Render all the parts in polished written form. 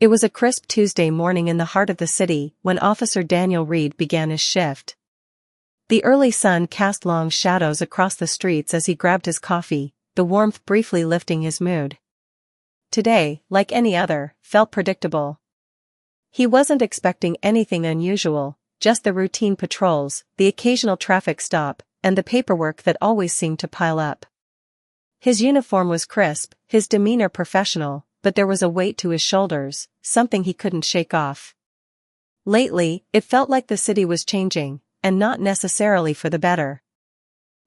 It was a crisp Tuesday morning in the heart of the city when Officer Daniel Reed began his shift. The early sun cast long shadows across the streets as he grabbed his coffee, the warmth briefly lifting his mood. Today, like any other, felt predictable. He wasn't expecting anything unusual, just the routine patrols, the occasional traffic stop, and the paperwork that always seemed to pile up. His uniform was crisp, his demeanor professional, but there was a weight to his shoulders, something he couldn't shake off. Lately, it felt like the city was changing, and not necessarily for the better.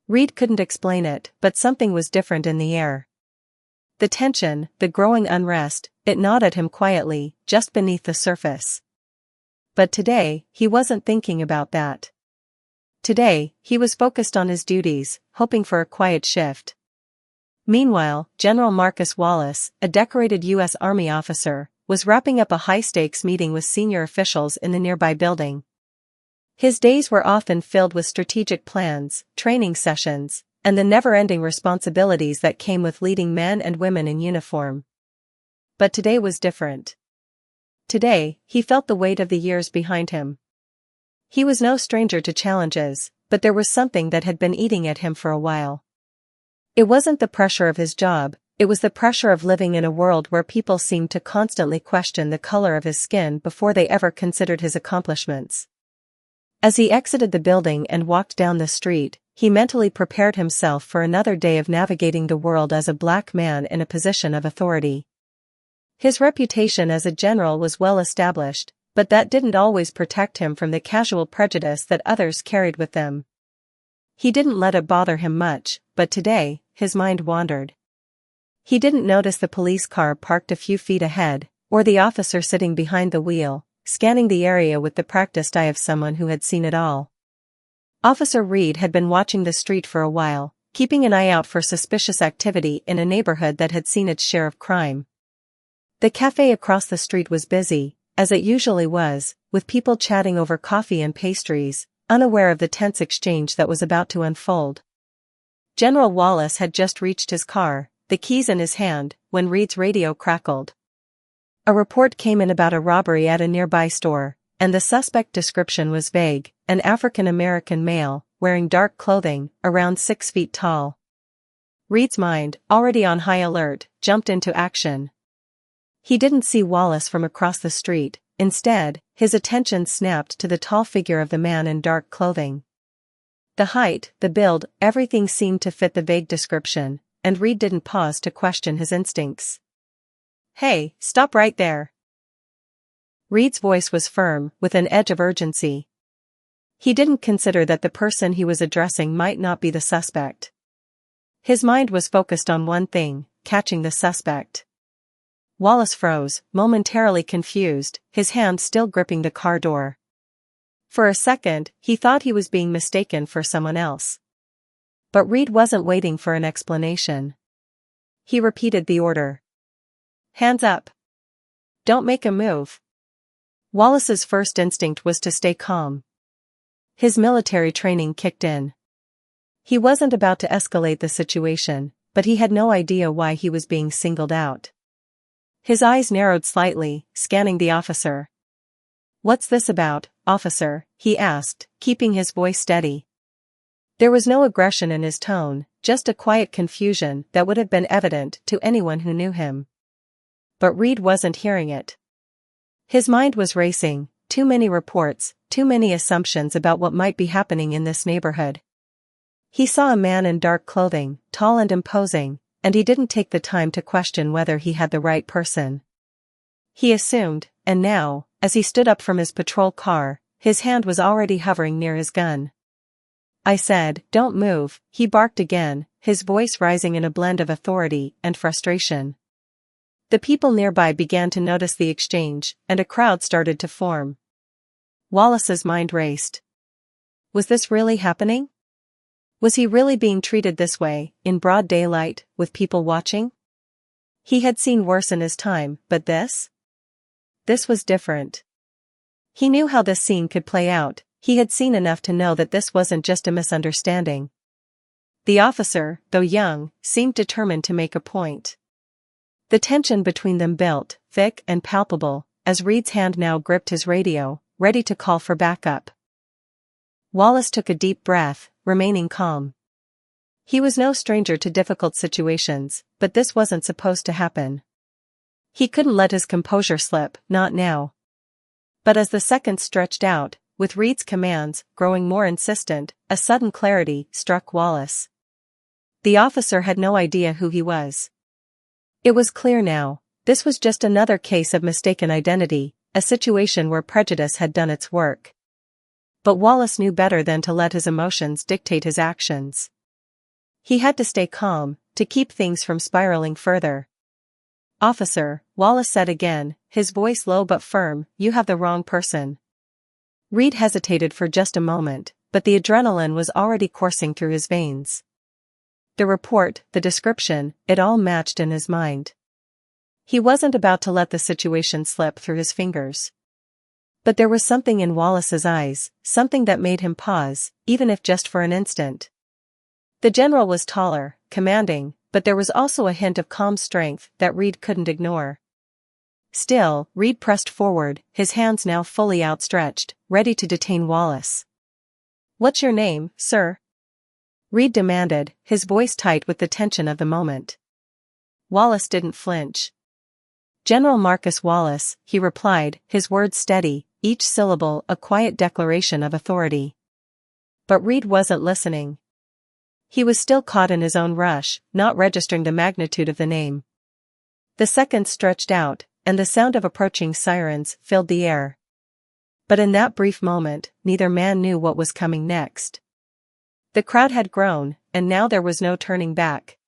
Reed couldn't explain it, but something was different in the air. The tension, the growing unrest, it gnawed at him quietly, just beneath the surface. But today, he wasn't thinking about that. Today, he was focused on his duties, hoping for a quiet shift. Meanwhile, General Marcus Wallace, a decorated U.S. Army officer, was wrapping up a high-stakes meeting with senior officials in the nearby building. His days were often filled with strategic plans, training sessions, and the never-ending responsibilities that came with leading men and women in uniform. But today was different. Today, he felt the weight of the years behind him. He was no stranger to challenges, but there was something that had been eating at him for a while. It wasn't the pressure of his job, it was the pressure of living in a world where people seemed to constantly question the color of his skin before they ever considered his accomplishments. As he exited the building and walked down the street, he mentally prepared himself for another day of navigating the world as a black man in a position of authority. His reputation as a general was well established, but that didn't always protect him from the casual prejudice that others carried with them. He didn't let it bother him much, but today, his mind wandered. He didn't notice the police car parked a few feet ahead, or the officer sitting behind the wheel, scanning the area with the practiced eye of someone who had seen it all. Officer Reed had been watching the street for a while, keeping an eye out for suspicious activity in a neighborhood that had seen its share of crime. The cafe across the street was busy, as it usually was, with people chatting over coffee and pastries, unaware of the tense exchange that was about to unfold. General Wallace had just reached his car, the keys in his hand, when Reed's radio crackled. A report came in about a robbery at a nearby store, and the suspect description was vague: an African-American male, wearing dark clothing, around 6 feet tall. Reed's mind, already on high alert, jumped into action. He didn't see Wallace from across the street, instead, his attention snapped to the tall figure of the man in dark clothing. The height, the build, everything seemed to fit the vague description, and Reed didn't pause to question his instincts. "Hey, stop right there." Reed's voice was firm, with an edge of urgency. He didn't consider that the person he was addressing might not be the suspect. His mind was focused on one thing: catching the suspect. Wallace froze, momentarily confused, his hand still gripping the car door. For a second, he thought he was being mistaken for someone else. But Reed wasn't waiting for an explanation. He repeated the order. "Hands up. Don't make a move." Wallace's first instinct was to stay calm. His military training kicked in. He wasn't about to escalate the situation, but he had no idea why he was being singled out. His eyes narrowed slightly, scanning the officer. "What's this about, officer?" he asked, keeping his voice steady. There was no aggression in his tone, just a quiet confusion that would have been evident to anyone who knew him. But Reed wasn't hearing it. His mind was racing, too many reports, too many assumptions about what might be happening in this neighborhood. He saw a man in dark clothing, tall and imposing, and he didn't take the time to question whether he had the right person. He assumed, and now, as he stood up from his patrol car, his hand was already hovering near his gun. "I said, don't move," he barked again, his voice rising in a blend of authority and frustration. The people nearby began to notice the exchange, and a crowd started to form. Wallace's mind raced. Was this really happening? Was he really being treated this way, in broad daylight, with people watching? He had seen worse in his time, but this? This was different. He knew how this scene could play out. He had seen enough to know that this wasn't just a misunderstanding. The officer, though young, seemed determined to make a point. The tension between them built, thick and palpable, as Reed's hand now gripped his radio, ready to call for backup. Wallace took a deep breath, remaining calm. He was no stranger to difficult situations, but this wasn't supposed to happen. He couldn't let his composure slip, not now. But as the seconds stretched out, with Reed's commands growing more insistent, a sudden clarity struck Wallace. The officer had no idea who he was. It was clear now, this was just another case of mistaken identity, a situation where prejudice had done its work. But Wallace knew better than to let his emotions dictate his actions. He had to stay calm, to keep things from spiraling further. "Officer," Wallace said again, his voice low but firm, "you have the wrong person." Reed hesitated for just a moment, but the adrenaline was already coursing through his veins. The report, the description, it all matched in his mind. He wasn't about to let the situation slip through his fingers. But there was something in Wallace's eyes, something that made him pause, even if just for an instant. The general was taller, commanding, but there was also a hint of calm strength that Reed couldn't ignore. Still, Reed pressed forward, his hands now fully outstretched, ready to detain Wallace. "What's your name, sir?" Reed demanded, his voice tight with the tension of the moment. Wallace didn't flinch. "General Marcus Wallace," he replied, his words steady, each syllable a quiet declaration of authority. But Reed wasn't listening. He was still caught in his own rush, not registering the magnitude of the name. The seconds stretched out, and the sound of approaching sirens filled the air. But in that brief moment, neither man knew what was coming next. The crowd had grown, and now there was no turning back.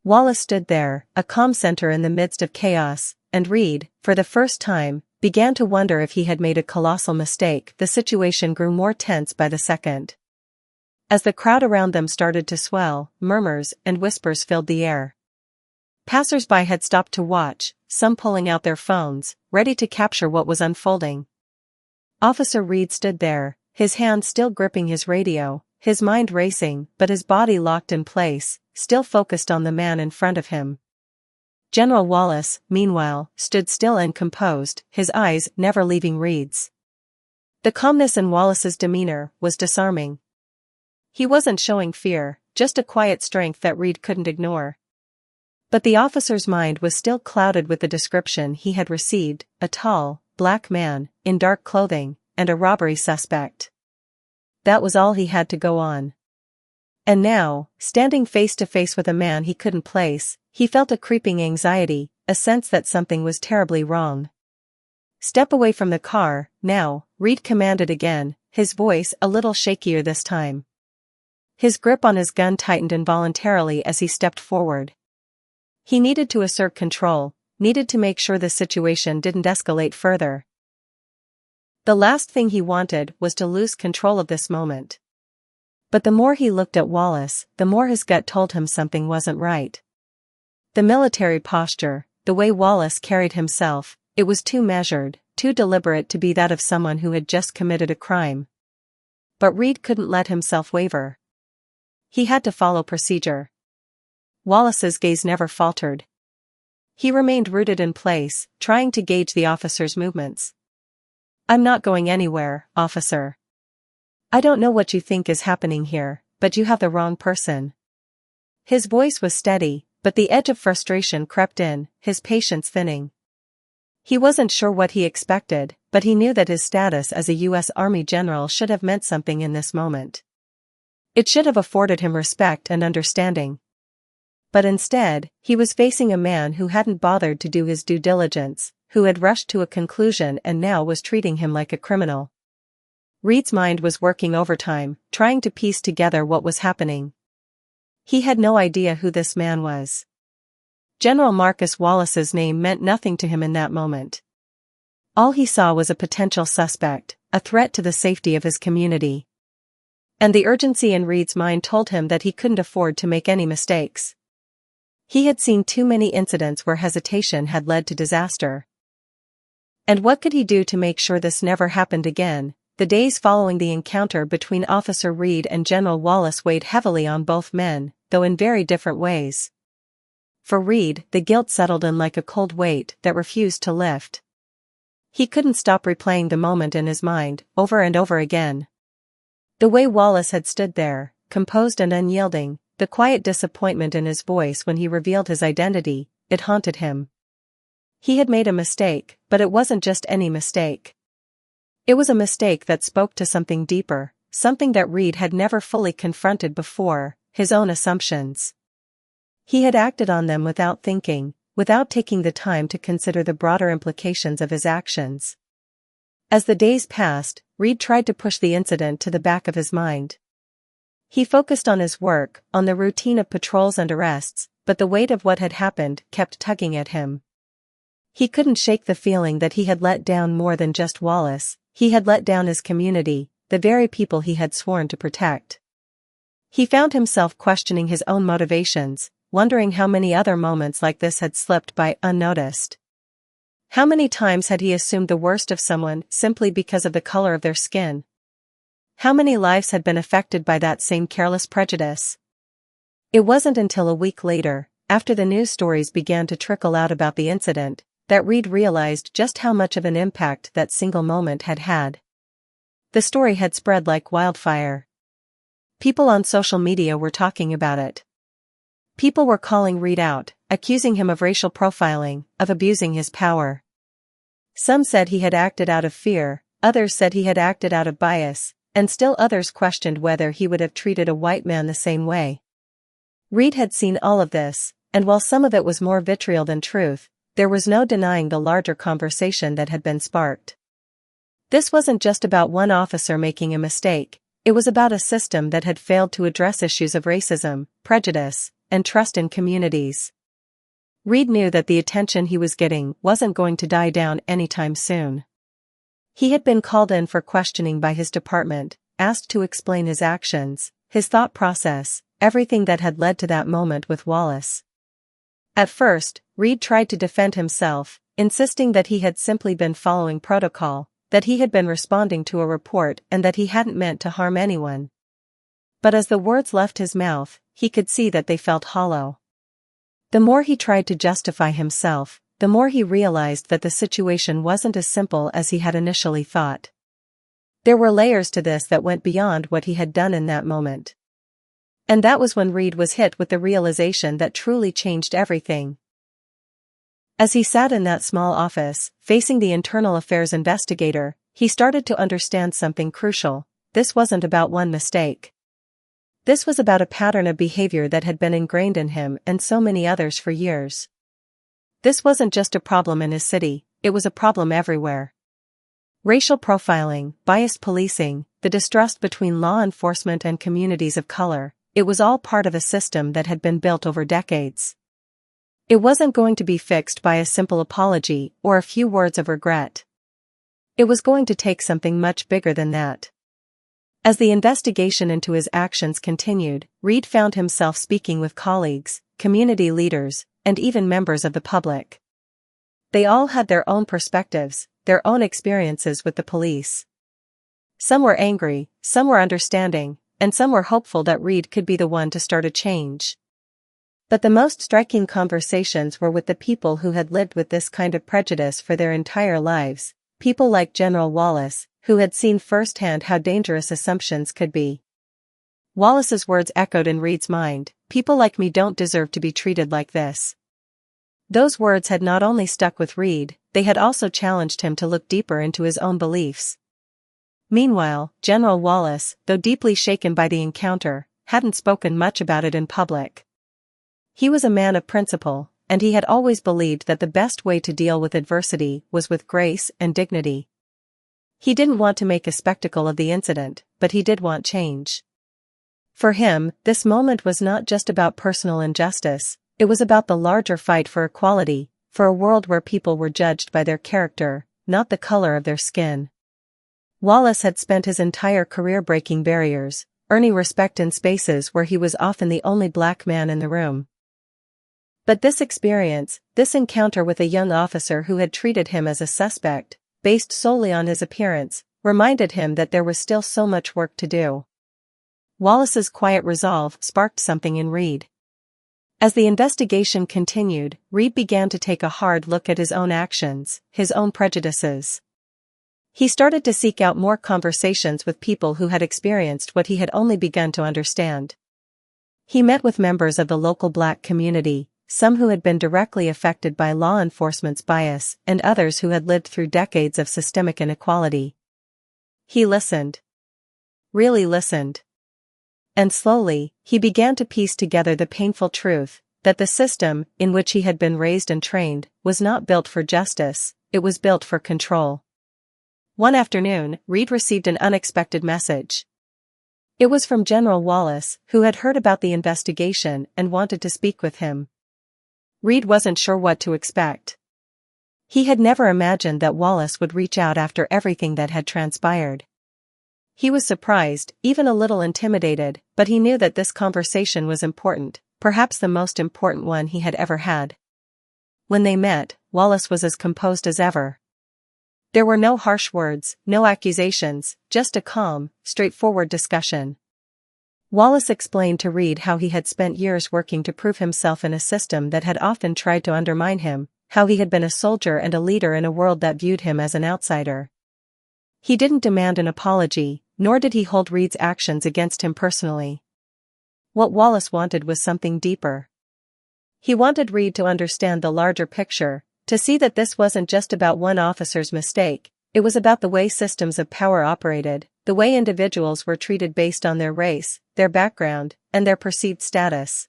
Wallace stood there, a calm center in the midst of chaos, and Reed, for the first time, began to wonder if he had made a colossal mistake. The situation grew more tense by the second. As the crowd around them started to swell, murmurs and whispers filled the air. Passers-by had stopped to watch, some pulling out their phones, ready to capture what was unfolding. Officer Reed stood there, his hand still gripping his radio, his mind racing but his body locked in place, still focused on the man in front of him. General Wallace, meanwhile, stood still and composed, his eyes never leaving Reed's. The calmness in Wallace's demeanor was disarming. He wasn't showing fear, just a quiet strength that Reed couldn't ignore. But the officer's mind was still clouded with the description he had received, a tall, black man, in dark clothing, and a robbery suspect. That was all he had to go on. And now, standing face to face with a man he couldn't place, he felt a creeping anxiety, a sense that something was terribly wrong. "Step away from the car, now," Reed commanded again, his voice a little shakier this time. His grip on his gun tightened involuntarily as he stepped forward. He needed to assert control, needed to make sure the situation didn't escalate further. The last thing he wanted was to lose control of this moment. But the more he looked at Wallace, the more his gut told him something wasn't right. The military posture, the way Wallace carried himself, it was too measured, too deliberate to be that of someone who had just committed a crime. But Reed couldn't let himself waver. He had to follow procedure. Wallace's gaze never faltered. He remained rooted in place, trying to gauge the officer's movements. "I'm not going anywhere, officer. I don't know what you think is happening here, but you have the wrong person." His voice was steady, but the edge of frustration crept in, his patience thinning. He wasn't sure what he expected, but he knew that his status as a U.S. Army general should have meant something in this moment. It should have afforded him respect and understanding. But instead, he was facing a man who hadn't bothered to do his due diligence, who had rushed to a conclusion and now was treating him like a criminal. Reed's mind was working overtime, trying to piece together what was happening. He had no idea who this man was. General Marcus Wallace's name meant nothing to him in that moment. All he saw was a potential suspect, a threat to the safety of his community. And the urgency in Reed's mind told him that he couldn't afford to make any mistakes. He had seen too many incidents where hesitation had led to disaster. And what could he do to make sure this never happened again? The days following the encounter between Officer Reed and General Wallace weighed heavily on both men, though in very different ways. For Reed, the guilt settled in like a cold weight that refused to lift. He couldn't stop replaying the moment in his mind, over and over again. The way Wallace had stood there, composed and unyielding, the quiet disappointment in his voice when he revealed his identity, it haunted him. He had made a mistake, but it wasn't just any mistake. It was a mistake that spoke to something deeper, something that Reed had never fully confronted before, his own assumptions. He had acted on them without thinking, without taking the time to consider the broader implications of his actions. As the days passed, Reed tried to push the incident to the back of his mind. He focused on his work, on the routine of patrols and arrests, but the weight of what had happened kept tugging at him. He couldn't shake the feeling that he had let down more than just Wallace, he had let down his community, the very people he had sworn to protect. He found himself questioning his own motivations, wondering how many other moments like this had slipped by unnoticed. How many times had he assumed the worst of someone simply because of the color of their skin? How many lives had been affected by that same careless prejudice? It wasn't until a week later, after the news stories began to trickle out about the incident, that Reed realized just how much of an impact that single moment had had. The story had spread like wildfire. People on social media were talking about it. People were calling Reed out, accusing him of racial profiling, of abusing his power. Some said he had acted out of fear, others said he had acted out of bias, and still others questioned whether he would have treated a white man the same way. Reed had seen all of this, and while some of it was more vitriol than truth, there was no denying the larger conversation that had been sparked. This wasn't just about one officer making a mistake, it was about a system that had failed to address issues of racism, prejudice, and trust in communities. Reed knew that the attention he was getting wasn't going to die down anytime soon. He had been called in for questioning by his department, asked to explain his actions, his thought process, everything that had led to that moment with Wallace. At first, Reed tried to defend himself, insisting that he had simply been following protocol, that he had been responding to a report and that he hadn't meant to harm anyone. But as the words left his mouth, he could see that they felt hollow. The more he tried to justify himself, the more he realized that the situation wasn't as simple as he had initially thought. There were layers to this that went beyond what he had done in that moment. And that was when Reed was hit with the realization that truly changed everything. As he sat in that small office, facing the internal affairs investigator, he started to understand something crucial. This wasn't about one mistake. This was about a pattern of behavior that had been ingrained in him and so many others for years. This wasn't just a problem in his city, it was a problem everywhere. Racial profiling, biased policing, the distrust between law enforcement and communities of color, it was all part of a system that had been built over decades. It wasn't going to be fixed by a simple apology or a few words of regret. It was going to take something much bigger than that. As the investigation into his actions continued, Reed found himself speaking with colleagues, community leaders, and even members of the public. They all had their own perspectives, their own experiences with the police. Some were angry, some were understanding, and some were hopeful that Reed could be the one to start a change. But the most striking conversations were with the people who had lived with this kind of prejudice for their entire lives, people like General Wallace, who had seen firsthand how dangerous assumptions could be. Wallace's words echoed in Reed's mind, "People like me don't deserve to be treated like this." Those words had not only stuck with Reed, they had also challenged him to look deeper into his own beliefs. Meanwhile, General Wallace, though deeply shaken by the encounter, hadn't spoken much about it in public. He was a man of principle, and he had always believed that the best way to deal with adversity was with grace and dignity. He didn't want to make a spectacle of the incident, but he did want change. For him, this moment was not just about personal injustice, it was about the larger fight for equality, for a world where people were judged by their character, not the color of their skin. Wallace had spent his entire career breaking barriers, earning respect in spaces where he was often the only black man in the room. But this experience, this encounter with a young officer who had treated him as a suspect, based solely on his appearance, reminded him that there was still so much work to do. Wallace's quiet resolve sparked something in Reed. As the investigation continued, Reed began to take a hard look at his own actions, his own prejudices. He started to seek out more conversations with people who had experienced what he had only begun to understand. He met with members of the local Black community, some who had been directly affected by law enforcement's bias and others who had lived through decades of systemic inequality. He listened. Really listened. And slowly, he began to piece together the painful truth that the system, in which he had been raised and trained, was not built for justice, it was built for control. One afternoon, Reed received an unexpected message. It was from General Wallace, who had heard about the investigation and wanted to speak with him. Reed wasn't sure what to expect. He had never imagined that Wallace would reach out after everything that had transpired. He was surprised, even a little intimidated, but he knew that this conversation was important, perhaps the most important one he had ever had. When they met, Wallace was as composed as ever. There were no harsh words, no accusations, just a calm, straightforward discussion. Wallace explained to Reed how he had spent years working to prove himself in a system that had often tried to undermine him, how he had been a soldier and a leader in a world that viewed him as an outsider. He didn't demand an apology, nor did he hold Reed's actions against him personally. What Wallace wanted was something deeper. He wanted Reed to understand the larger picture, to see that this wasn't just about one officer's mistake, it was about the way systems of power operated, the way individuals were treated based on their race, their background, and their perceived status.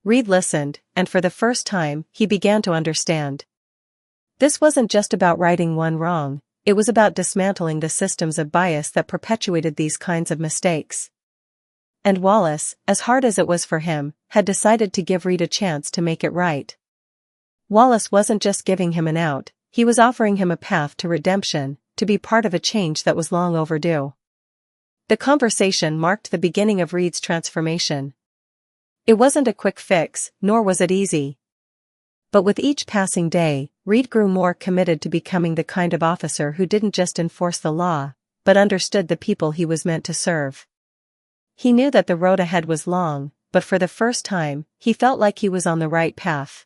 Reed listened, and for the first time, he began to understand. This wasn't just about righting one wrong, it was about dismantling the systems of bias that perpetuated these kinds of mistakes. And Wallace, as hard as it was for him, had decided to give Reed a chance to make it right. Wallace wasn't just giving him an out, he was offering him a path to redemption, to be part of a change that was long overdue. The conversation marked the beginning of Reed's transformation. It wasn't a quick fix, nor was it easy. But with each passing day, Reed grew more committed to becoming the kind of officer who didn't just enforce the law, but understood the people he was meant to serve. He knew that the road ahead was long, but for the first time, he felt like he was on the right path.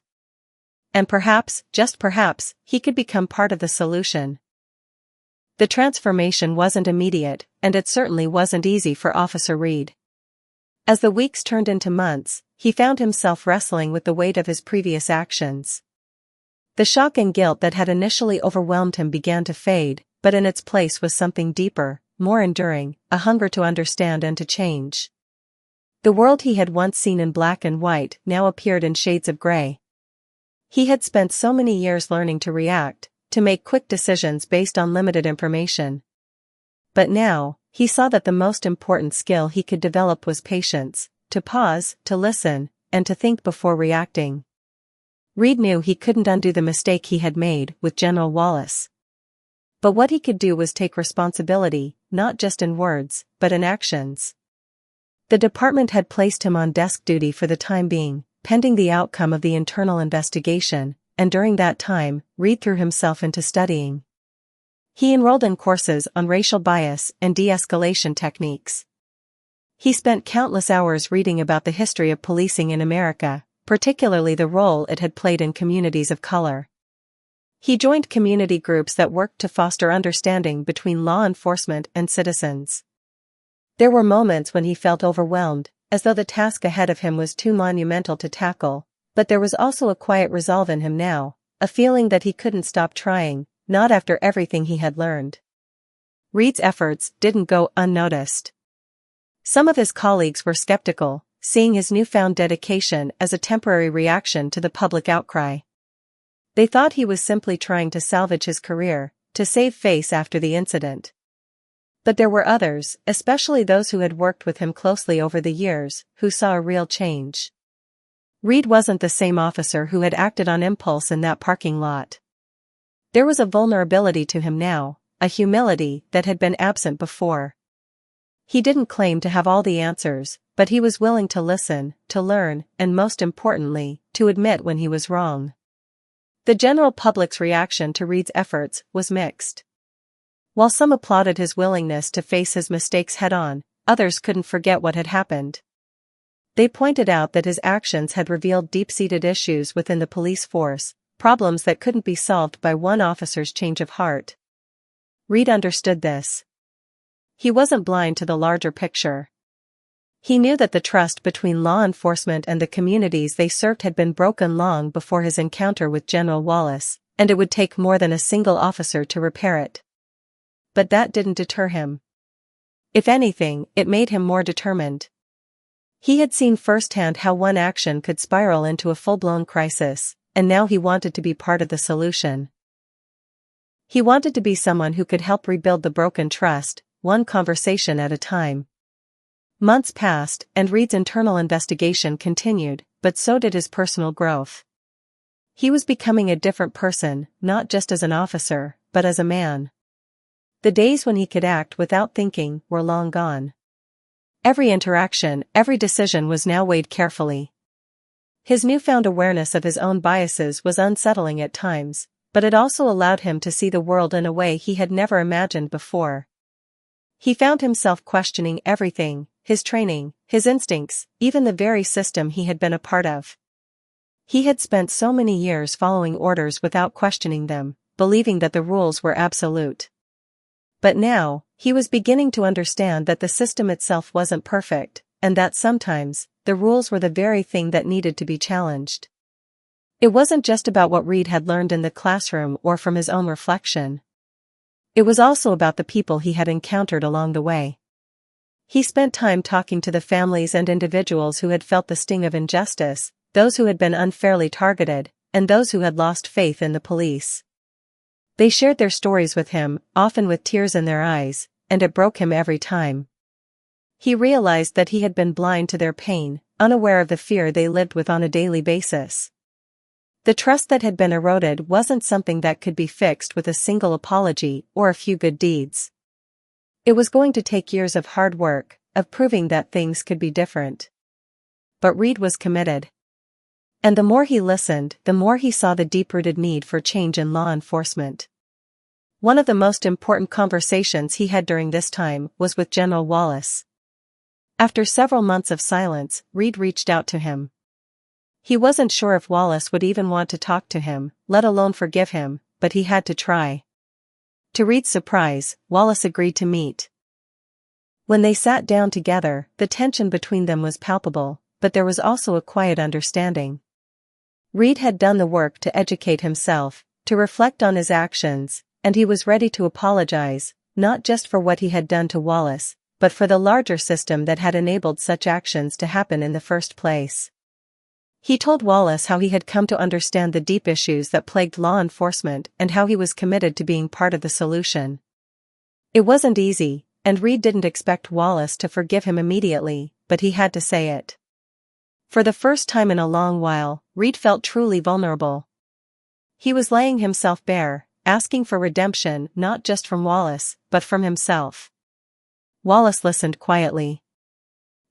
And perhaps, just perhaps, he could become part of the solution. The transformation wasn't immediate, and it certainly wasn't easy for Officer Reed. As the weeks turned into months, he found himself wrestling with the weight of his previous actions. The shock and guilt that had initially overwhelmed him began to fade, but in its place was something deeper, more enduring, a hunger to understand and to change. The world he had once seen in black and white now appeared in shades of gray. He had spent so many years learning to react, to make quick decisions based on limited information. But now, he saw that the most important skill he could develop was patience, to pause, to listen, and to think before reacting. Reed knew he couldn't undo the mistake he had made with General Wallace. But what he could do was take responsibility, not just in words, but in actions. The department had placed him on desk duty for the time being, pending the outcome of the internal investigation, and during that time, Reed threw himself into studying. He enrolled in courses on racial bias and de-escalation techniques. He spent countless hours reading about the history of policing in America, particularly the role it had played in communities of color. He joined community groups that worked to foster understanding between law enforcement and citizens. There were moments when he felt overwhelmed, as though the task ahead of him was too monumental to tackle, but there was also a quiet resolve in him now, a feeling that he couldn't stop trying, not after everything he had learned. Reed's efforts didn't go unnoticed. Some of his colleagues were skeptical, seeing his newfound dedication as a temporary reaction to the public outcry. They thought he was simply trying to salvage his career, to save face after the incident. But there were others, especially those who had worked with him closely over the years, who saw a real change. Reed wasn't the same officer who had acted on impulse in that parking lot. There was a vulnerability to him now, a humility that had been absent before. He didn't claim to have all the answers, but he was willing to listen, to learn, and most importantly, to admit when he was wrong. The general public's reaction to Reed's efforts was mixed. While some applauded his willingness to face his mistakes head-on, others couldn't forget what had happened. They pointed out that his actions had revealed deep-seated issues within the police force, problems that couldn't be solved by one officer's change of heart. Reed understood this. He wasn't blind to the larger picture. He knew that the trust between law enforcement and the communities they served had been broken long before his encounter with General Wallace, and it would take more than a single officer to repair it. But that didn't deter him. If anything, it made him more determined. He had seen firsthand how one action could spiral into a full-blown crisis, and now he wanted to be part of the solution. He wanted to be someone who could help rebuild the broken trust, one conversation at a time. Months passed, and Reed's internal investigation continued, but so did his personal growth. He was becoming a different person, not just as an officer, but as a man. The days when he could act without thinking were long gone. Every interaction, every decision was now weighed carefully. His newfound awareness of his own biases was unsettling at times, but it also allowed him to see the world in a way he had never imagined before. He found himself questioning everything, his training, his instincts, even the very system he had been a part of. He had spent so many years following orders without questioning them, believing that the rules were absolute. But now, he was beginning to understand that the system itself wasn't perfect, and that sometimes, the rules were the very thing that needed to be challenged. It wasn't just about what Reed had learned in the classroom or from his own reflection. It was also about the people he had encountered along the way. He spent time talking to the families and individuals who had felt the sting of injustice, those who had been unfairly targeted, and those who had lost faith in the police. They shared their stories with him, often with tears in their eyes, and it broke him every time. He realized that he had been blind to their pain, unaware of the fear they lived with on a daily basis. The trust that had been eroded wasn't something that could be fixed with a single apology or a few good deeds. It was going to take years of hard work, of proving that things could be different. But Reed was committed. And the more he listened, the more he saw the deep-rooted need for change in law enforcement. One of the most important conversations he had during this time was with General Wallace. After several months of silence, Reed reached out to him. He wasn't sure if Wallace would even want to talk to him, let alone forgive him, but he had to try. To Reed's surprise, Wallace agreed to meet. When they sat down together, the tension between them was palpable, but there was also a quiet understanding. Reed had done the work to educate himself, to reflect on his actions, and he was ready to apologize, not just for what he had done to Wallace, but for the larger system that had enabled such actions to happen in the first place. He told Wallace how he had come to understand the deep issues that plagued law enforcement and how he was committed to being part of the solution. It wasn't easy, and Reed didn't expect Wallace to forgive him immediately, but he had to say it. For the first time in a long while, Reed felt truly vulnerable. He was laying himself bare, asking for redemption not just from Wallace, but from himself. Wallace listened quietly.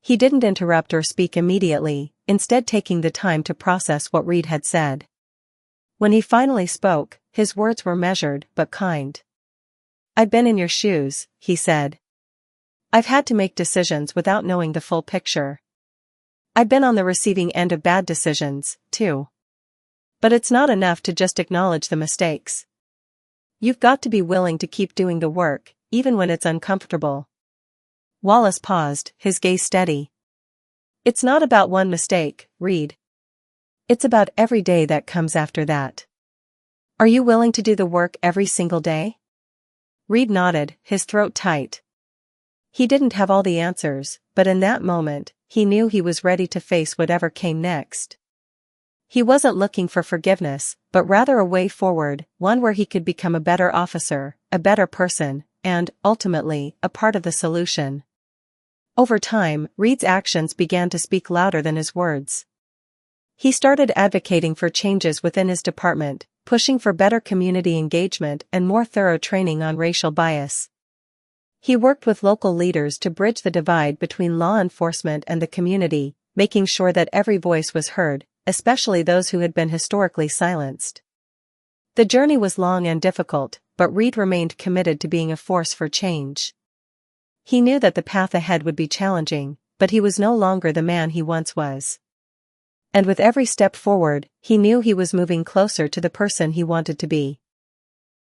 He didn't interrupt or speak immediately, instead taking the time to process what Reed had said. When he finally spoke, his words were measured but kind. "I've been in your shoes," he said. "I've had to make decisions without knowing the full picture. I've been on the receiving end of bad decisions, too. But it's not enough to just acknowledge the mistakes. You've got to be willing to keep doing the work, even when it's uncomfortable." Wallace paused, his gaze steady. "It's not about one mistake, Reed. It's about every day that comes after that. Are you willing to do the work every single day?" Reed nodded, his throat tight. He didn't have all the answers, but in that moment, he knew he was ready to face whatever came next. He wasn't looking for forgiveness, but rather a way forward, one where he could become a better officer, a better person, and, ultimately, a part of the solution. Over time, Reed's actions began to speak louder than his words. He started advocating for changes within his department, pushing for better community engagement and more thorough training on racial bias. He worked with local leaders to bridge the divide between law enforcement and the community, making sure that every voice was heard, especially those who had been historically silenced. The journey was long and difficult, but Reed remained committed to being a force for change. He knew that the path ahead would be challenging, but he was no longer the man he once was. And with every step forward, he knew he was moving closer to the person he wanted to be.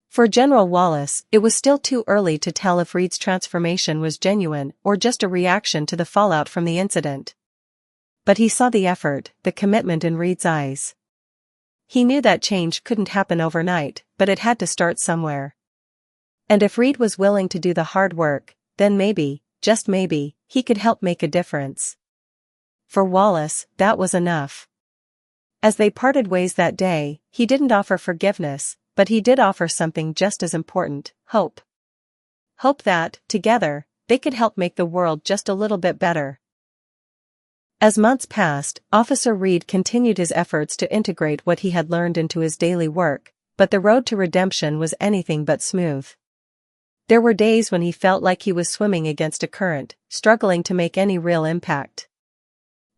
For General Wallace, it was still too early to tell if Reed's transformation was genuine or just a reaction to the fallout from the incident. But he saw the effort, the commitment in Reed's eyes. He knew that change couldn't happen overnight, but it had to start somewhere. And if Reed was willing to do the hard work, then maybe, just maybe, he could help make a difference. For Wallace, that was enough. As they parted ways that day, he didn't offer forgiveness, but he did offer something just as important: hope. Hope that, together, they could help make the world just a little bit better. As months passed, Officer Reed continued his efforts to integrate what he had learned into his daily work, but the road to redemption was anything but smooth. There were days when he felt like he was swimming against a current, struggling to make any real impact.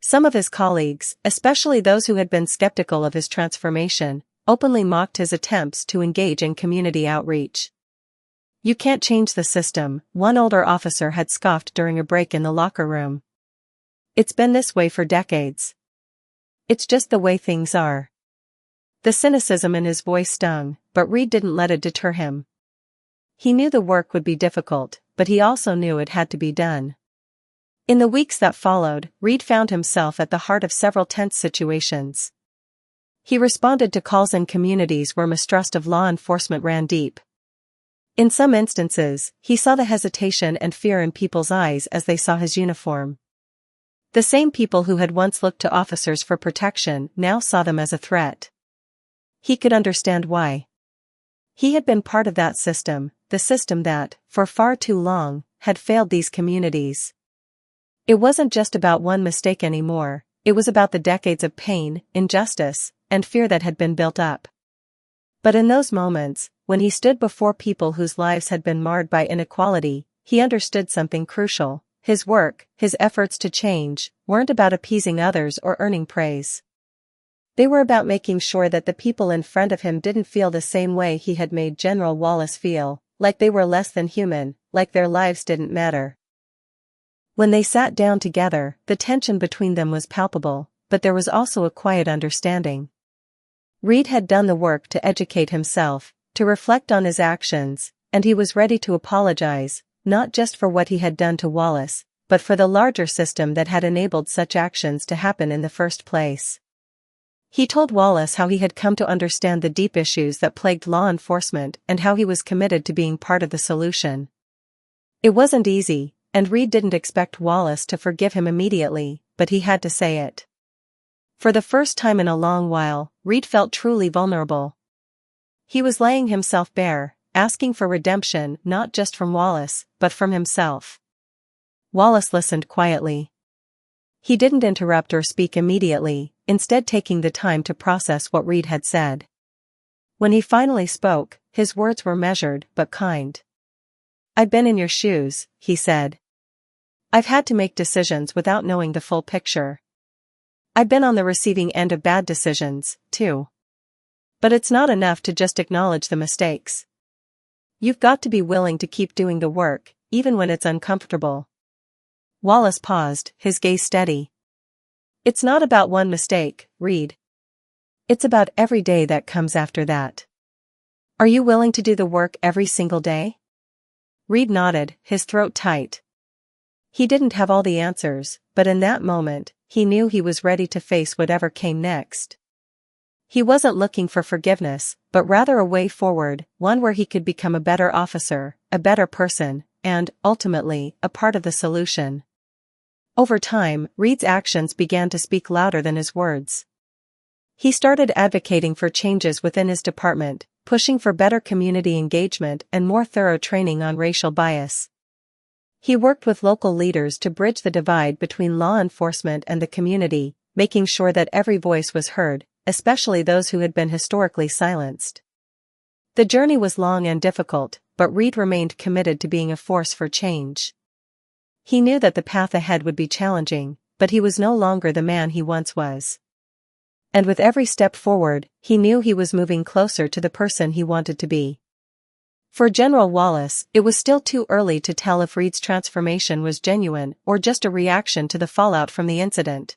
Some of his colleagues, especially those who had been skeptical of his transformation, openly mocked his attempts to engage in community outreach. "You can't change the system," one older officer had scoffed during a break in the locker room. "It's been this way for decades. It's just the way things are." The cynicism in his voice stung, but Reed didn't let it deter him. He knew the work would be difficult, but he also knew it had to be done. In the weeks that followed, Reed found himself at the heart of several tense situations. He responded to calls in communities where mistrust of law enforcement ran deep. In some instances, he saw the hesitation and fear in people's eyes as they saw his uniform. The same people who had once looked to officers for protection now saw them as a threat. He could understand why. He had been part of that system, the system that, for far too long, had failed these communities. It wasn't just about one mistake anymore, it was about the decades of pain, injustice, and fear that had been built up. But in those moments, when he stood before people whose lives had been marred by inequality, he understood something crucial: his work, his efforts to change, weren't about appeasing others or earning praise. They were about making sure that the people in front of him didn't feel the same way he had made General Wallace feel, like they were less than human, like their lives didn't matter. When they sat down together, the tension between them was palpable, but there was also a quiet understanding. Reed had done the work to educate himself, to reflect on his actions, and he was ready to apologize, not just for what he had done to Wallace, but for the larger system that had enabled such actions to happen in the first place. He told Wallace how he had come to understand the deep issues that plagued law enforcement and how he was committed to being part of the solution. It wasn't easy, and Reed didn't expect Wallace to forgive him immediately, but he had to say it. For the first time in a long while, Reed felt truly vulnerable. He was laying himself bare, asking for redemption not just from Wallace, but from himself. Wallace listened quietly. He didn't interrupt or speak immediately, instead taking the time to process what Reed had said. When he finally spoke, his words were measured but kind. "I've been in your shoes," he said. "I've had to make decisions without knowing the full picture. I've been on the receiving end of bad decisions, too. But it's not enough to just acknowledge the mistakes. You've got to be willing to keep doing the work, even when it's uncomfortable." Wallace paused, his gaze steady. "It's not about one mistake, Reed. It's about every day that comes after that. Are you willing to do the work every single day?" Reed nodded, his throat tight. He didn't have all the answers, but in that moment, he knew he was ready to face whatever came next. He wasn't looking for forgiveness, but rather a way forward, one where he could become a better officer, a better person, and, ultimately, a part of the solution. Over time, Reed's actions began to speak louder than his words. He started advocating for changes within his department, pushing for better community engagement and more thorough training on racial bias. He worked with local leaders to bridge the divide between law enforcement and the community, making sure that every voice was heard, especially those who had been historically silenced. The journey was long and difficult, but Reed remained committed to being a force for change. He knew that the path ahead would be challenging, but he was no longer the man he once was. And with every step forward, he knew he was moving closer to the person he wanted to be. For General Wallace, it was still too early to tell if Reed's transformation was genuine or just a reaction to the fallout from the incident.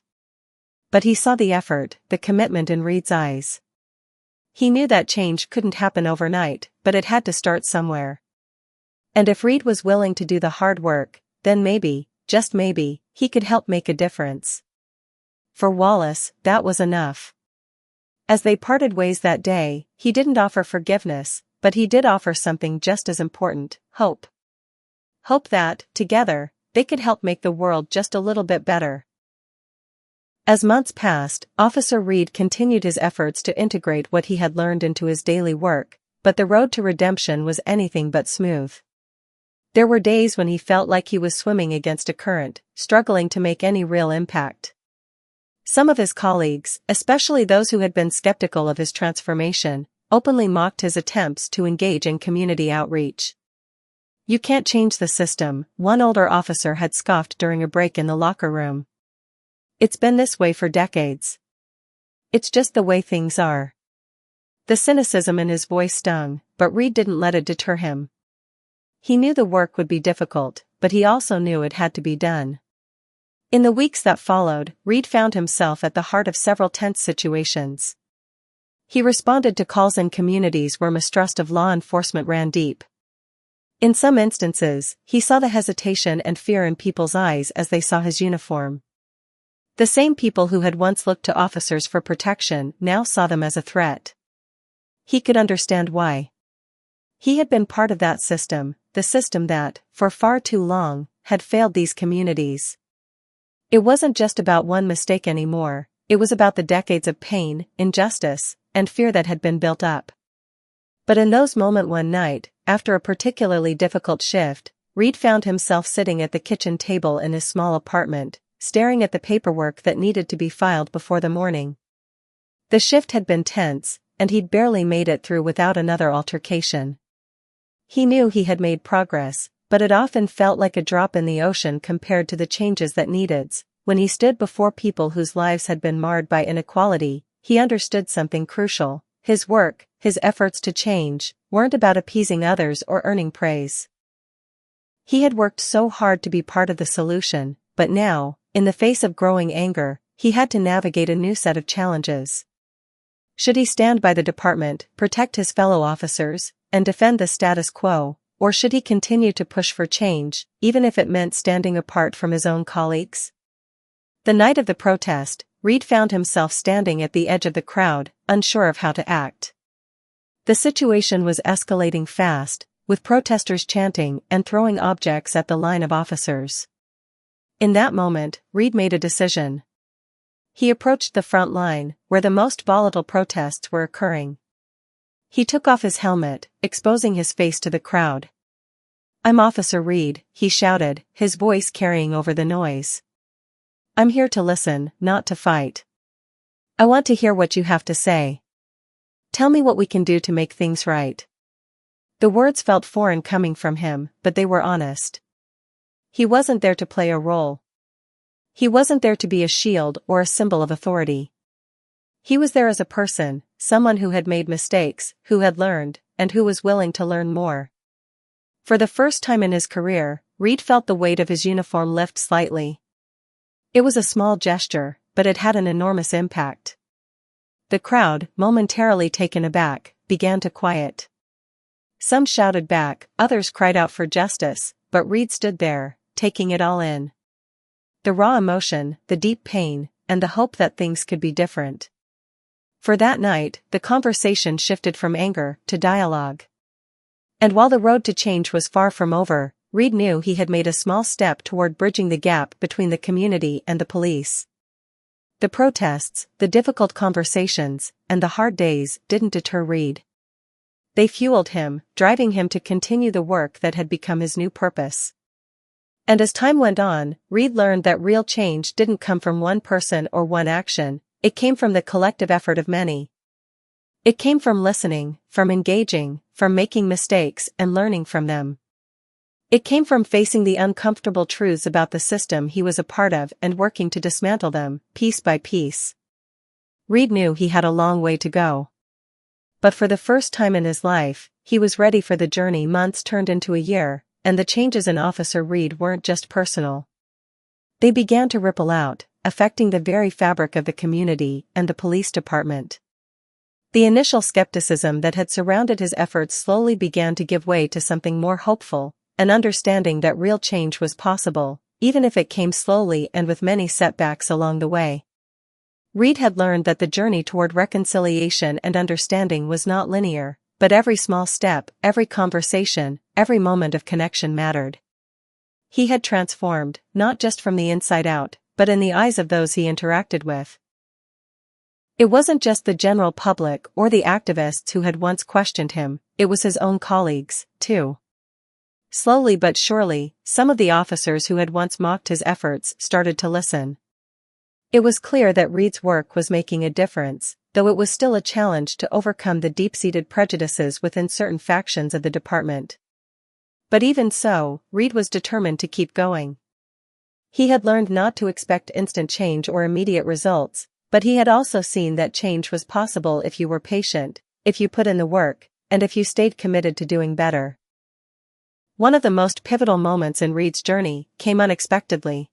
But he saw the effort, the commitment in Reed's eyes. He knew that change couldn't happen overnight, but it had to start somewhere. And if Reed was willing to do the hard work, then maybe, just maybe, he could help make a difference. For Wallace, that was enough. As they parted ways that day, he didn't offer forgiveness, but he did offer something just as important: hope. Hope that, together, they could help make the world just a little bit better. As months passed, Officer Reed continued his efforts to integrate what he had learned into his daily work, but the road to redemption was anything but smooth. There were days when he felt like he was swimming against a current, struggling to make any real impact. Some of his colleagues, especially those who had been skeptical of his transformation, openly mocked his attempts to engage in community outreach. "You can't change the system," one older officer had scoffed during a break in the locker room. "It's been this way for decades. It's just the way things are." The cynicism in his voice stung, but Reed didn't let it deter him. He knew the work would be difficult, but he also knew it had to be done. In the weeks that followed, Reed found himself at the heart of several tense situations. He responded to calls in communities where mistrust of law enforcement ran deep. In some instances, he saw the hesitation and fear in people's eyes as they saw his uniform. The same people who had once looked to officers for protection now saw them as a threat. He could understand why. He had been part of that system, the system that, for far too long, had failed these communities. It wasn't just about one mistake anymore, it was about the decades of pain, injustice, and fear that had been built up. But in those moments one night, after a particularly difficult shift, Reed found himself sitting at the kitchen table in his small apartment, staring at the paperwork that needed to be filed before the morning. The shift had been tense, and he'd barely made it through without another altercation. He knew he had made progress, but it often felt like a drop in the ocean compared to the changes that needed. When he stood before people whose lives had been marred by inequality, he understood something crucial: his work, his efforts to change, weren't about appeasing others or earning praise. He had worked so hard to be part of the solution, but now, in the face of growing anger, he had to navigate a new set of challenges. Should he stand by the department, protect his fellow officers, and defend the status quo, or should he continue to push for change, even if it meant standing apart from his own colleagues? The night of the protest, Reed found himself standing at the edge of the crowd, unsure of how to act. The situation was escalating fast, with protesters chanting and throwing objects at the line of officers. In that moment, Reed made a decision. He approached the front line, where the most volatile protests were occurring. He took off his helmet, exposing his face to the crowd. "I'm Officer Reed," he shouted, his voice carrying over the noise. "I'm here to listen, not to fight. I want to hear what you have to say. Tell me what we can do to make things right." The words felt foreign coming from him, but they were honest. He wasn't there to play a role. He wasn't there to be a shield or a symbol of authority. He was there as a person, someone who had made mistakes, who had learned, and who was willing to learn more. For the first time in his career, Reed felt the weight of his uniform lift slightly. It was a small gesture, but it had an enormous impact. The crowd, momentarily taken aback, began to quiet. Some shouted back, others cried out for justice, but Reed stood there, taking it all in. The raw emotion, the deep pain, and the hope that things could be different. For that night, the conversation shifted from anger to dialogue. And while the road to change was far from over, Reed knew he had made a small step toward bridging the gap between the community and the police. The protests, the difficult conversations, and the hard days didn't deter Reed. They fueled him, driving him to continue the work that had become his new purpose. And as time went on, Reed learned that real change didn't come from one person or one action, it came from the collective effort of many. It came from listening, from engaging, from making mistakes and learning from them. It came from facing the uncomfortable truths about the system he was a part of and working to dismantle them, piece by piece. Reed knew he had a long way to go. But for the first time in his life, he was ready for the journey. Months turned into a year, and the changes in Officer Reed weren't just personal. They began to ripple out, affecting the very fabric of the community and the police department. The initial skepticism that had surrounded his efforts slowly began to give way to something more hopeful, an understanding that real change was possible, even if it came slowly and with many setbacks along the way. Reed had learned that the journey toward reconciliation and understanding was not linear, but every small step, every conversation, every moment of connection mattered. He had transformed, not just from the inside out, but in the eyes of those he interacted with. It wasn't just the general public or the activists who had once questioned him, it was his own colleagues, too. Slowly but surely, some of the officers who had once mocked his efforts started to listen. It was clear that Reed's work was making a difference, though it was still a challenge to overcome the deep-seated prejudices within certain factions of the department. But even so, Reed was determined to keep going. He had learned not to expect instant change or immediate results, but he had also seen that change was possible if you were patient, if you put in the work, and if you stayed committed to doing better. One of the most pivotal moments in Reed's journey came unexpectedly.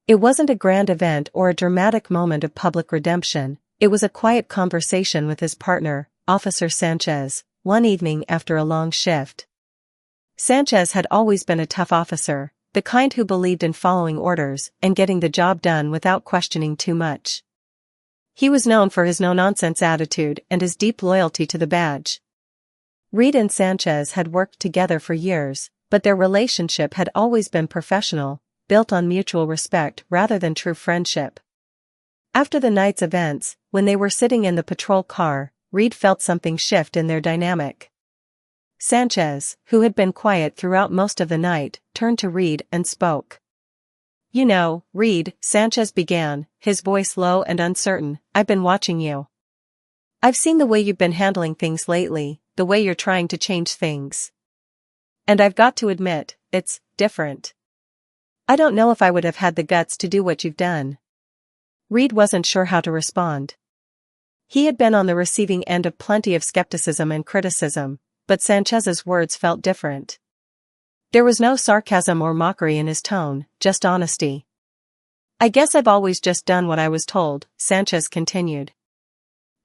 It wasn't a grand event or a dramatic moment of public redemption, it was a quiet conversation with his partner, Officer Sanchez, one evening after a long shift. Sanchez had always been a tough officer, the kind who believed in following orders and getting the job done without questioning too much. He was known for his no-nonsense attitude and his deep loyalty to the badge. Reed and Sanchez had worked together for years, but their relationship had always been professional, built on mutual respect rather than true friendship. After the night's events, when they were sitting in the patrol car, Reed felt something shift in their dynamic. Sanchez, who had been quiet throughout most of the night, turned to Reed and spoke. "You know, Reed," Sanchez began, his voice low and uncertain, "I've been watching you. I've seen the way you've been handling things lately, the way you're trying to change things. And I've got to admit, it's different. I don't know if I would have had the guts to do what you've done." Reed wasn't sure how to respond. He had been on the receiving end of plenty of skepticism and criticism, but Sanchez's words felt different. There was no sarcasm or mockery in his tone, just honesty. "I guess I've always just done what I was told," Sanchez continued.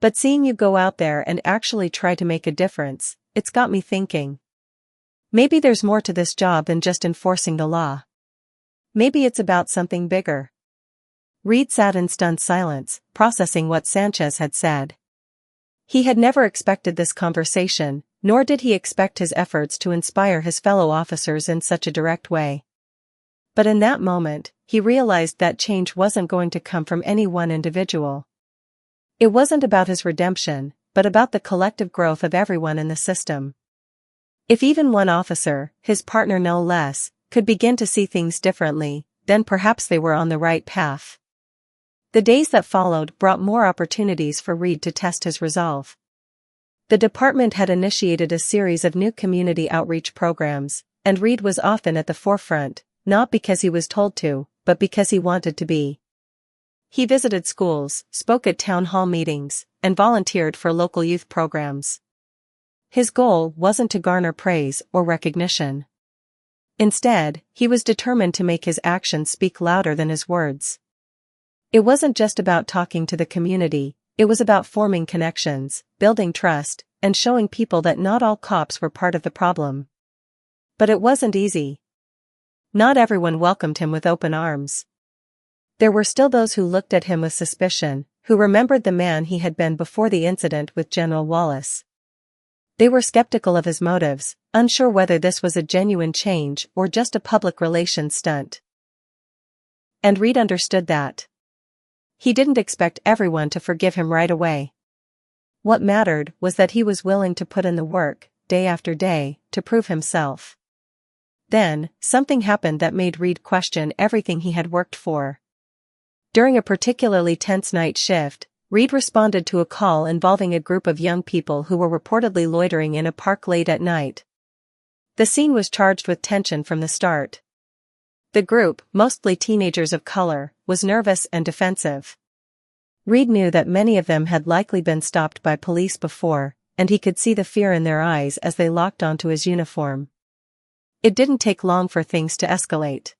"But seeing you go out there and actually try to make a difference, it's got me thinking. Maybe there's more to this job than just enforcing the law. Maybe it's about something bigger." Reed sat in stunned silence, processing what Sanchez had said. He had never expected this conversation, nor did he expect his efforts to inspire his fellow officers in such a direct way. But in that moment, he realized that change wasn't going to come from any one individual. It wasn't about his redemption, but about the collective growth of everyone in the system. If even one officer, his partner no less, could begin to see things differently, then perhaps they were on the right path. The days that followed brought more opportunities for Reed to test his resolve. The department had initiated a series of new community outreach programs, and Reed was often at the forefront, not because he was told to, but because he wanted to be. He visited schools, spoke at town hall meetings, and volunteered for local youth programs. His goal wasn't to garner praise or recognition. Instead, he was determined to make his actions speak louder than his words. It wasn't just about talking to the community, it was about forming connections, building trust, and showing people that not all cops were part of the problem. But it wasn't easy. Not everyone welcomed him with open arms. There were still those who looked at him with suspicion, who remembered the man he had been before the incident with General Wallace. They were skeptical of his motives, unsure whether this was a genuine change or just a public relations stunt. And Reed understood that. He didn't expect everyone to forgive him right away. What mattered was that he was willing to put in the work, day after day, to prove himself. Then, something happened that made Reed question everything he had worked for. During a particularly tense night shift, Reed responded to a call involving a group of young people who were reportedly loitering in a park late at night. The scene was charged with tension from the start. The group, mostly teenagers of color, was nervous and defensive. Reed knew that many of them had likely been stopped by police before, and he could see the fear in their eyes as they locked onto his uniform. It didn't take long for things to escalate.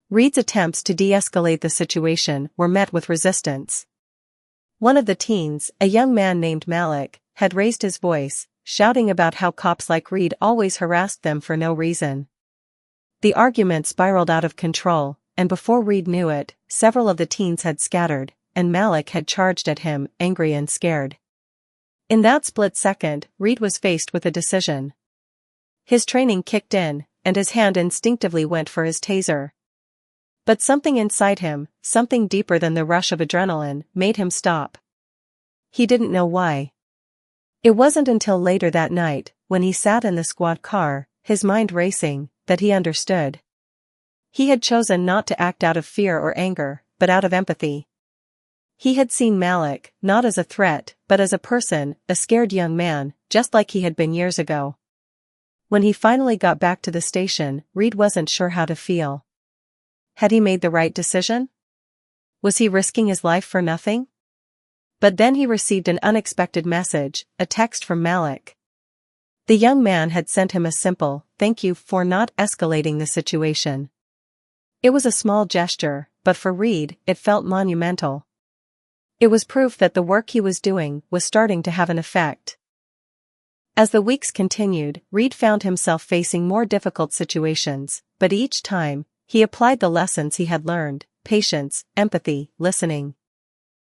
Reed's attempts to de-escalate the situation were met with resistance. One of the teens, a young man named Malik, had raised his voice, shouting about how cops like Reed always harassed them for no reason. The argument spiraled out of control, and before Reed knew it, several of the teens had scattered, and Malik had charged at him, angry and scared. In that split second, Reed was faced with a decision. His training kicked in, and his hand instinctively went for his taser. But something inside him, something deeper than the rush of adrenaline, made him stop. He didn't know why. It wasn't until later that night, when he sat in the squad car, his mind racing, that he understood. He had chosen not to act out of fear or anger, but out of empathy. He had seen Malik, not as a threat, but as a person, a scared young man, just like he had been years ago. When he finally got back to the station, Reed wasn't sure how to feel. Had he made the right decision? Was he risking his life for nothing? But then he received an unexpected message, a text from Malik. The young man had sent him a simple, "Thank you for not escalating the situation." It was a small gesture, but for Reed, it felt monumental. It was proof that the work he was doing was starting to have an effect. As the weeks continued, Reed found himself facing more difficult situations, but each time, he applied the lessons he had learned: patience, empathy, listening.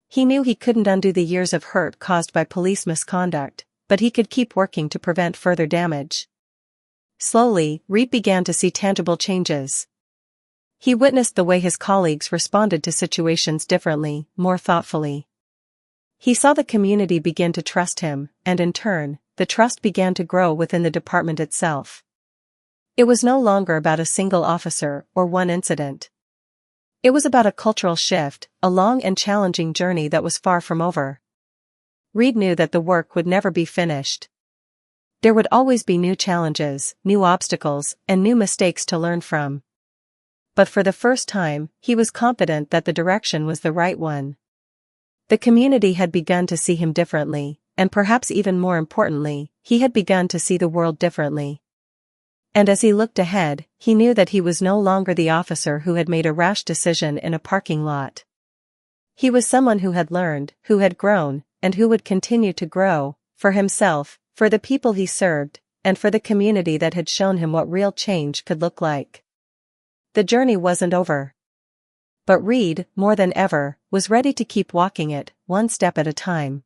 He knew he couldn't undo the years of hurt caused by police misconduct, but he could keep working to prevent further damage. Slowly, Reed began to see tangible changes. He witnessed the way his colleagues responded to situations differently, more thoughtfully. He saw the community begin to trust him, and in turn, the trust began to grow within the department itself. It was no longer about a single officer or one incident. It was about a cultural shift, a long and challenging journey that was far from over. Reed knew that the work would never be finished. There would always be new challenges, new obstacles, and new mistakes to learn from. But for the first time, he was confident that the direction was the right one. The community had begun to see him differently, and perhaps even more importantly, he had begun to see the world differently. And as he looked ahead, he knew that he was no longer the officer who had made a rash decision in a parking lot. He was someone who had learned, who had grown, and who would continue to grow, for himself, for the people he served, and for the community that had shown him what real change could look like. The journey wasn't over. But Reed, more than ever, was ready to keep walking it, one step at a time.